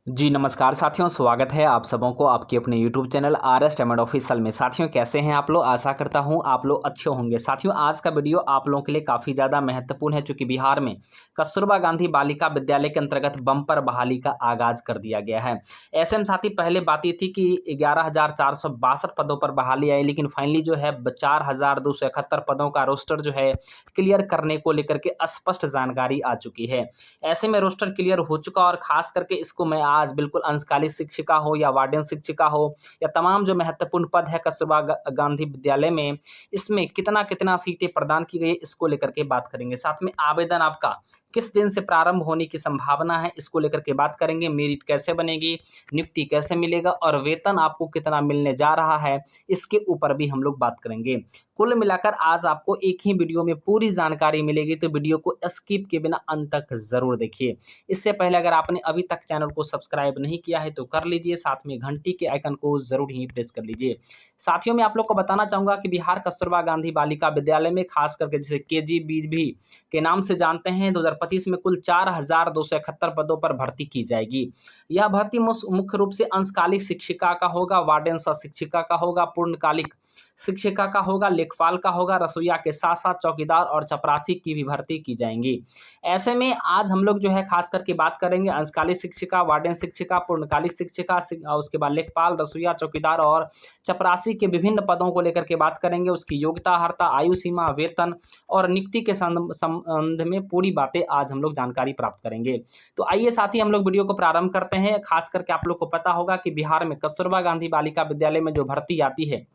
जी नमस्कार साथियों, स्वागत है आप सबों को आपके अपने यूट्यूब चैनल आर.एस. टेमेड ऑफिशियल में। साथियों कैसे हैं आप लोग? आशा करता हूं आप लोग अच्छे होंगे। साथियों आज का वीडियो आप लोगों के लिए काफ़ी ज़्यादा महत्वपूर्ण है, चूँकि बिहार में कस्तूरबा गांधी बालिका विद्यालय के अंतर्गत बम्पर बहाली का आगाज़ कर दिया गया है। ऐसे में साथी पहले बात ये थी कि 11,462 पदों पर बहाली आई, लेकिन फाइनली जो है 4,271 पदों का रोस्टर जो है क्लियर करने को लेकर के स्पष्ट जानकारी आ चुकी है। ऐसे में रोस्टर क्लियर हो चुका और खास करके इसको मैं आज बिल्कुल अंशकालिक शिक्षिका हो या वार्डन शिक्षिका हो या तमाम जो महत्वपूर्ण पद है कस्तूरबा गांधी विद्यालय में, इसमें कितना कितना सीटें प्रदान की गई इसको लेकर के बात करेंगे। साथ में आवेदन आपका किस दिन से प्रारंभ होने की संभावना है इसको लेकर के बात करेंगे। मेरिट कैसे बनेगी, नियुक्ति कैसे मिलेगा और वेतन आपको कितना मिलने जा रहा है, इसके ऊपर भी हम लोग बात करेंगे। कुल मिलाकर आज आपको एक ही वीडियो में पूरी जानकारी मिलेगी, तो वीडियो को स्किप के बिना अंत तक जरूर देखिए। इससे पहले अगर आपने अभी तक चैनल को सब्सक्राइब नहीं किया है तो कर लीजिए, साथ में घंटी के आइकन को जरूर ही प्रेस कर लीजिए। साथियों मैं आप लोग को बताना चाहूंगा कि बिहार कस्तूरबा गांधी बालिका विद्यालय में खास करके जैसे KG-BB के नाम से जानते हैं, 2025 में कुल 4,271 पदों पर भर्ती की जाएगी। यह भर्ती मुख्य रूप से अंशकालिक शिक्षिका का होगा, वार्डन सह शिक्षिका का होगा, पूर्णकालिक शिक्षिका का होगा, लेखपाल का होगा, रसोइया के साथ साथ चौकीदार और चपरासी की भी भर्ती की जाएंगी। ऐसे में आज हम लोग जो है खास करके बात करेंगे अंशकालिक शिक्षिका, वार्डन शिक्षिका, पूर्णकालिक शिक्षिका, उसके बाद लेखपाल, रसोइया, चौकीदार और चपरासी के विभिन्न पदों को लेकर के बात करेंगे। उसकी योग्यता, अर्हता, आयु सीमा, वेतन और नियुक्ति के संबंध में पूरी बातें आज हम लोग जानकारी प्राप्त करेंगे। तो आइए साथ ही हम लोग वीडियो को प्रारंभ करते हैं। खास करके आप लोग को पता होगा कि बिहार में कस्तूरबा गांधी बालिका विद्यालय में जो भर्ती आती है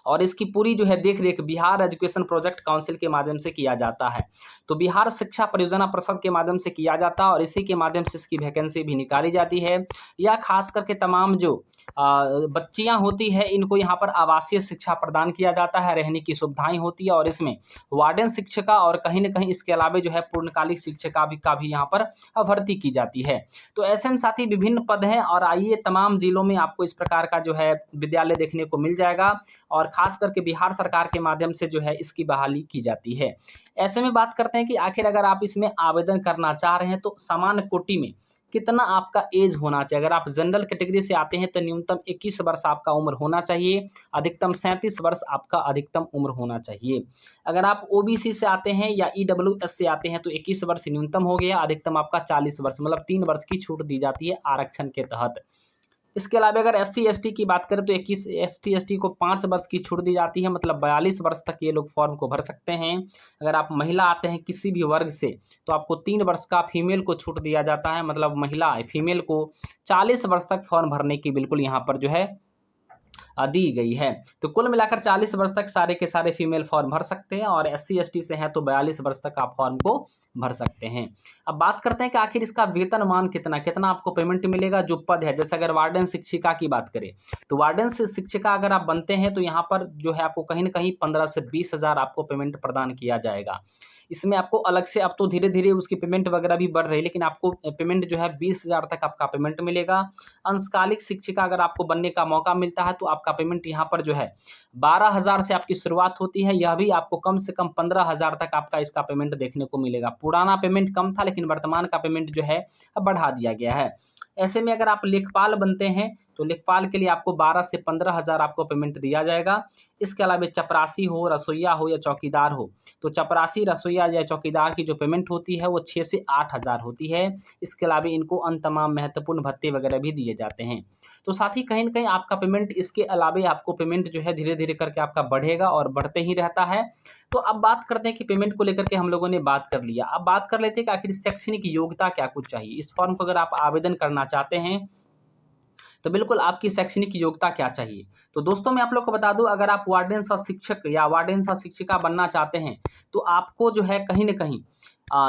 और इसकी पूरी जो है देख-रेख बिहार एजुकेशन प्रोजेक्ट काउंसिल के माध्यम से किया जाता है। तो बिहार शिक्षा परियोजना परिषद के माध्यम से किया जाता है और इसी के माध्यम से इसकी वैकेंसी भी निकाली जाती है। या खास करके तमाम जो बच्चियाँ होती हैं इनको यहाँ पर आवासीय शिक्षा प्रदान किया जाता है, रहने की सुविधाएँ होती है और इसमें वार्डन शिक्षिका और कहीं न कहीं इसके अलावा जो है पूर्णकालिक शिक्षिका भी यहाँ पर भर्ती की जाती है। तो ऐसे में साथ ही विभिन्न पद हैं और आइए तमाम जिलों में आपको इस प्रकार का जो है विद्यालय देखने को मिल जाएगा और खास करके बिहार सरकार के माध्यम से जो है इसकी बहाली की जाती है। ऐसे में बात करते हैं कि आखिर अगर आप इसमें आवेदन करना चाह रहे हैं तो सामान्य कोटि में कितना आपका एज होना चाहिए। अगर आप जनरल कैटेगरी से आते हैं तो न्यूनतम 21 वर्ष आपका उम्र होना चाहिए, अधिकतम 37 वर्ष आपका अधिकतम उम्र होना चाहिए। अगर आप OBC से आते हैं या EWS से आते हैं तो 21 वर्ष न्यूनतम हो गया, अधिकतम आपका 40 वर्ष, मतलब 3 वर्ष की छूट दी जाती है आरक्षण के तहत। इसके अलावा अगर SC/ST की बात करें तो 21 ST/ST को 5 वर्ष की छूट दी जाती है, मतलब 42 वर्ष तक ये लोग फॉर्म को भर सकते हैं। अगर आप महिला आते हैं किसी भी वर्ग से तो आपको 3 वर्ष का फीमेल को छूट दिया जाता है, मतलब महिला फीमेल को 40 वर्ष तक फॉर्म भरने की बिल्कुल यहाँ पर जो है दी गई है। तो कुल मिलाकर 40 वर्ष तक सारे के सारे फीमेल फॉर्म भर सकते हैं और SC/ST से हैं तो 42 वर्ष तक आप फॉर्म को भर सकते हैं। अब बात करते हैं कि आखिर इसका वेतनमान कितना कितना आपको पेमेंट मिलेगा जो पद है। जैसे अगर वार्डन शिक्षिका की बात करें तो वार्डन से शिक्षिका अगर आप बनते हैं तो यहाँ पर जो है आपको कहीं ना कहीं 15 से 20 हज़ार आपको पेमेंट प्रदान किया जाएगा। इसमें आपको अलग से, अब तो धीरे धीरे उसकी पेमेंट वगैरह भी बढ़ रही है, लेकिन आपको पेमेंट जो है 20 हज़ार तक आपका पेमेंट मिलेगा। अंशकालिक शिक्षिका अगर आपको बनने का मौका मिलता है तो आपका पेमेंट यहाँ पर जो है 12,000 से आपकी शुरुआत होती है। यह भी आपको कम से कम 15,000 तक आपका इसका पेमेंट देखने को मिलेगा। पुराना पेमेंट कम था लेकिन वर्तमान का पेमेंट जो है अब बढ़ा दिया गया है। ऐसे में अगर आप लेखपाल बनते हैं तो लेखपाल के लिए आपको 12 से 15,000 आपको पेमेंट दिया जाएगा। इसके अलावा चपरासी हो, रसोइया हो या चौकीदार हो तो चपरासी, रसोइया या चौकीदार की जो पेमेंट होती है वो 6 से 8,000 होती है। इसके अलावा इनको अन्य तमाम महत्वपूर्ण भत्ते वगैरह भी दिए जाते हैं। तो साथ ही कहीं न कहीं आपका पेमेंट, इसके अलावा आपको पेमेंट जो है धीरे-धीरे करके आपका बढ़ेगा और बढ़ते ही रहता है। तो अब बात करते हैं कि पेमेंट को लेकर के हम लोगों ने बात कर लिया। अब बात कर लेते हैं कि आखिर शैक्षणिक योग्यता क्या कुछ चाहिए। इस फॉर्म को अगर आप आवेदन करना चाहते हैं तो बिल्कुल आपकी शैक्षणिक योग्यता क्या चाहिए। तो दोस्तों मैं आप लोग को बता दूं, अगर आप वार्डन सह शिक्षक या वार्डन सह शिक्षिका बनना चाहते हैं तो आपको जो है कहीं न कहीं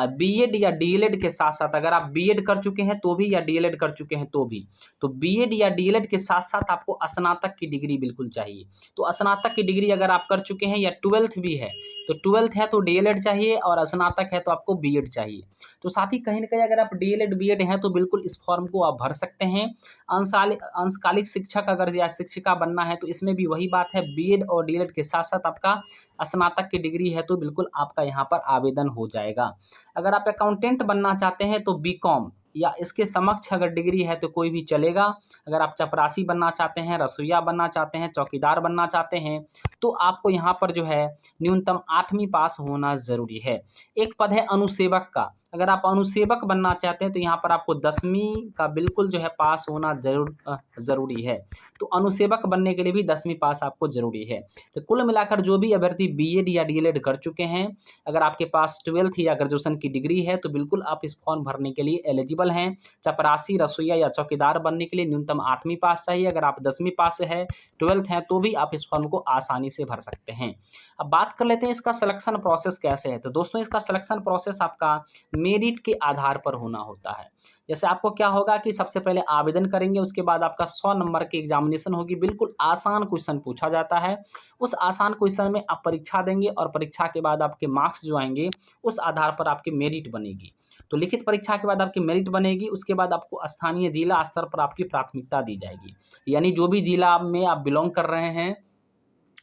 बीएड या डीएलएड के साथ-साथ, अगर आप बीएड कर चुके हैं तो भी या डीएलएड कर चुके हैं तो भी, तो बीएड या डीएलएड के साथ-साथ आपको स्नातक की डिग्री बिल्कुल चाहिए। तो स्नातक की डिग्री अगर आप कर चुके हैं या 12th भी है, तो 12th है तो डीएलएड चाहिए और स्नातक है तो आपको बीएड चाहिए। तो साथ ही कहीं न कहीं अगर आप डीएलएड, बीएड हैं तो बिल्कुल इस फॉर्म को आप भर सकते हैं। अंशकालिक शिक्षक अगर या शिक्षिका बनना है तो इसमें भी वही बात है, बीएड और डीएलएड के साथ-साथ आपका स्नातक की डिग्री है तो बिल्कुल आपका यहाँ पर आवेदन हो जाएगा। अगर आप अकाउंटेंट बनना चाहते हैं तो बीकॉम या इसके समक्ष अगर डिग्री है तो कोई भी चलेगा। अगर आप चपरासी बनना चाहते हैं, रसोइया बनना चाहते हैं, चौकीदार बनना चाहते हैं, तो आपको यहाँ पर जो है न्यूनतम 8वीं पास होना ज़रूरी है। एक पद है अनुसेवक का। अगर आप अनुसेवक बनना चाहते हैं तो यहाँ पर आपको 10वीं का बिल्कुल जो है पास होना ज़रूरी है। तो अनुसेवक बनने के लिए भी 10वीं पास आपको ज़रूरी है। तो कुल मिलाकर जो भी अभ्यर्थी बीएड या डीएलएड कर चुके हैं, अगर आपके पास 12th या ग्रेजुएशन की डिग्री है तो बिल्कुल आप इस फॉर्म भरने के लिए एलिजिबल हैं। चपरासी, रसोइया या चौकीदार बनने के लिए न्यूनतम 8वीं पास चाहिए। अगर आप 10वीं पास है, 12th है, तो भी आप इस फॉर्म को आसानी से भर सकते हैं। अब बात कर लेते हैं इसका सिलेक्शन प्रोसेस कैसे है। तो दोस्तों इसका सिलेक्शन प्रोसेस आपका मेरिट के आधार पर होना होता है। जैसे आपको क्या होगा कि सबसे पहले आवेदन करेंगे, उसके बाद आपका 100 नंबर की एग्जामिनेशन होगी। बिल्कुल आसान क्वेश्चन पूछा जाता है। उस आसान क्वेश्चन में आप परीक्षा देंगे और परीक्षा के बाद आपके मार्क्स जो आएंगे उस आधार पर आपकी मेरिट बनेगी। तो लिखित परीक्षा के बाद आपकी मेरिट बनेगी, उसके बाद आपको स्थानीय जिला स्तर पर आपकी प्राथमिकता दी जाएगी। यानी जो भी जिला में आप बिलोंग कर रहे हैं,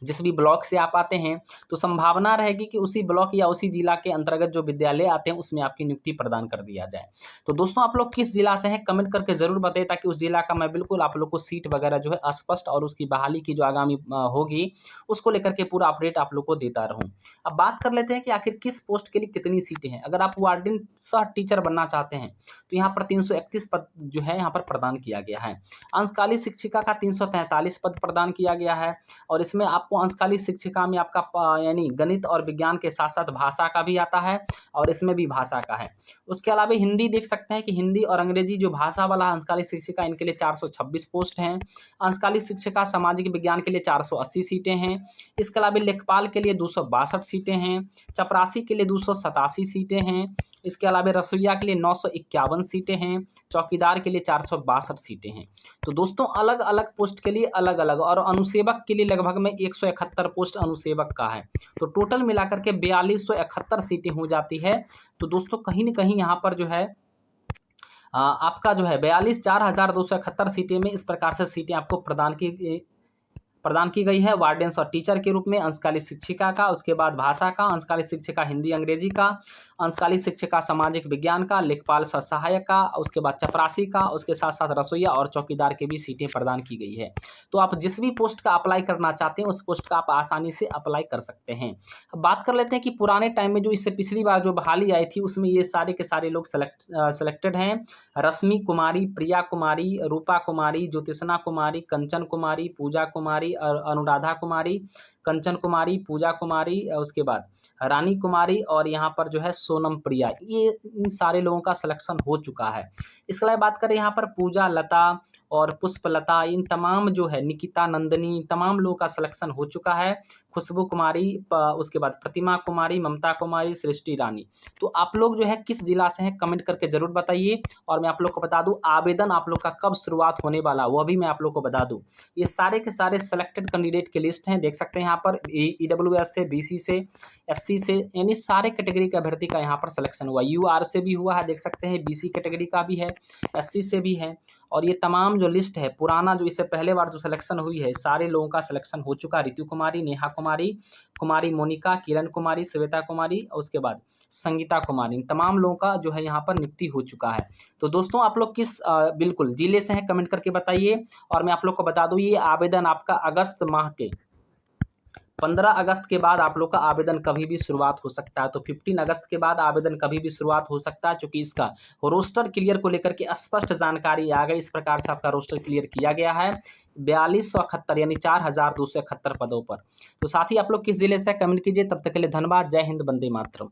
जिस भी ब्लॉक से आप आते हैं, तो संभावना रहेगी कि उसी ब्लॉक या उसी जिला के अंतर्गत जो विद्यालय आते हैं उसमें आपकी नियुक्ति प्रदान कर दिया जाए। तो दोस्तों आप लोग किस जिला से हैं कमेंट करके ज़रूर बताएं, ताकि उस जिला का मैं बिल्कुल आप लोग को सीट वगैरह जो है स्पष्ट और उसकी बहाली की जो आगामी होगी उसको लेकर के पूरा अपडेट आप लोग को देता रहूँ। अब बात कर लेते हैं कि आखिर किस पोस्ट के लिए कितनी सीटें हैं। अगर आप वार्डन सह टीचर बनना चाहते हैं तो यहाँ पर 331 पद जो है यहाँ पर प्रदान किया गया है। अंशकालीन शिक्षिका का 343 पद प्रदान किया गया है और इसमें आपको अंशकालीन शिक्षिका में आपका यानी गणित और विज्ञान के साथ साथ भाषा का भी आता है और इसमें भी भाषा का है। उसके अलावा हिंदी देख सकते हैं कि हिंदी और अंग्रेजी जो भाषा वाला अंशकालीन शिक्षिका इनके लिए 426 पोस्ट हैं। अंशकालीन शिक्षिका सामाजिक विज्ञान के लिए 480 सीटें हैं। इसके अलावा लेखपाल के लिए 262 सीटें हैं। चपरासी के लिए 287 सीटें हैं। इसके अलावा रसोइया के लिए 951 सीटें हैं। चौकीदार के लिए 462 सीटें हैं। तो दोस्तों अलग अलग पोस्ट के लिए अलग अलग, और अनुसेवक के लिए लगभग में 171 पोस्ट अनुसेवक का है। तो टोटल मिलाकर के 4271 सीटें हो जाती है। तो दोस्तों कहीं न कहीं यहाँ पर जो है आपका जो है 42,4271 सीटें में इस प्रकार से सीटें आपको प्रदान की गई है वार्डेंस और टीचर के रूप में। अंशकालीन शिक्षिका का, उसके बाद भाषा का, अंशकालीन शिक्षिका हिंदी अंग्रेजी का, अंशकालीन शिक्षिका सामाजिक विज्ञान का, लेखपाल सह सहायक का, उसके बाद चपरासी का, उसके साथ साथ रसोइया और चौकीदार के भी सीटें प्रदान की गई है। तो आप जिस भी पोस्ट का अप्लाई करना चाहते हैं उस पोस्ट का आप आसानी से अप्लाई कर सकते हैं। अब बात कर लेते हैं कि पुराने टाइम में जो इससे पिछली बार जो बहाली आई थी उसमें ये सारे के सारे लोग सेलेक्टेड हैं। रश्मि कुमारी, प्रिया कुमारी, रूपा कुमारी, ज्योतिषना कुमारी, कंचन कुमारी, पूजा कुमारी और अनुराधा कुमारी, कंचन कुमारी, पूजा कुमारी, उसके बाद रानी कुमारी और यहाँ पर जो है सोनम प्रिया, ये इन सारे लोगों का सिलेक्शन हो चुका है। इसके अलावा बात करें यहाँ पर पूजा लता और पुष्पलता, इन तमाम जो है निकिता नंदनी, तमाम लोगों का सिलेक्शन हो चुका है। खुशबू कुमारी, उसके बाद प्रतिमा कुमारी, ममता कुमारी, सृष्टि रानी। तो आप लोग जो है किस जिला से हैं कमेंट करके जरूर बताइए। और मैं आप लोग को बता दूं आवेदन आप लोग का कब शुरुआत होने वाला वह भी मैं आप लोग को बता दूं। ये सारे के सारे सिलेक्टेड कैंडिडेट की लिस्ट हैं, देख सकते हैं यहाँ पर ईडब्ल्यूएस से, बीसी से, एससी से, यानी सारे कैटेगरी के अभ्यर्थी का यहाँ पर सिलेक्शन हुआ। यूआर से भी हुआ है, देख सकते हैं बीसी कैटेगरी का भी है, एससी से भी है। और ये तमाम जो लिस्ट है पुराना जो इससे पहले बार जो सिलेक्शन हुई है सारे लोगों का सिलेक्शन हो चुका। रितु कुमारी, नेहा कुमारी, कुमारी मोनिका, किरण कुमारी, श्वेता कुमारी और उसके बाद संगीता कुमारी, इन तमाम लोगों का जो है यहाँ पर नियुक्ति हो चुका है। तो दोस्तों आप लोग किस बिल्कुल जिले से हैं कमेंट करके बताइए। और मैं आप लोग को बता दूं ये आवेदन आपका अगस्त माह के 15 अगस्त के बाद आप लोग का आवेदन कभी भी शुरुआत हो सकता है। तो 15 अगस्त के बाद आवेदन कभी भी शुरुआत हो सकता है, क्योंकि इसका रोस्टर क्लियर को लेकर के स्पष्ट जानकारी आ गई। इस प्रकार से आपका रोस्टर क्लियर किया गया है 4271 यानी 4271 पदों पर। तो साथ ही आप लोग किस जिले से कमेंट कीजिए। तब तक के लिए धन्यवाद। जय हिंद, वंदे मातरम।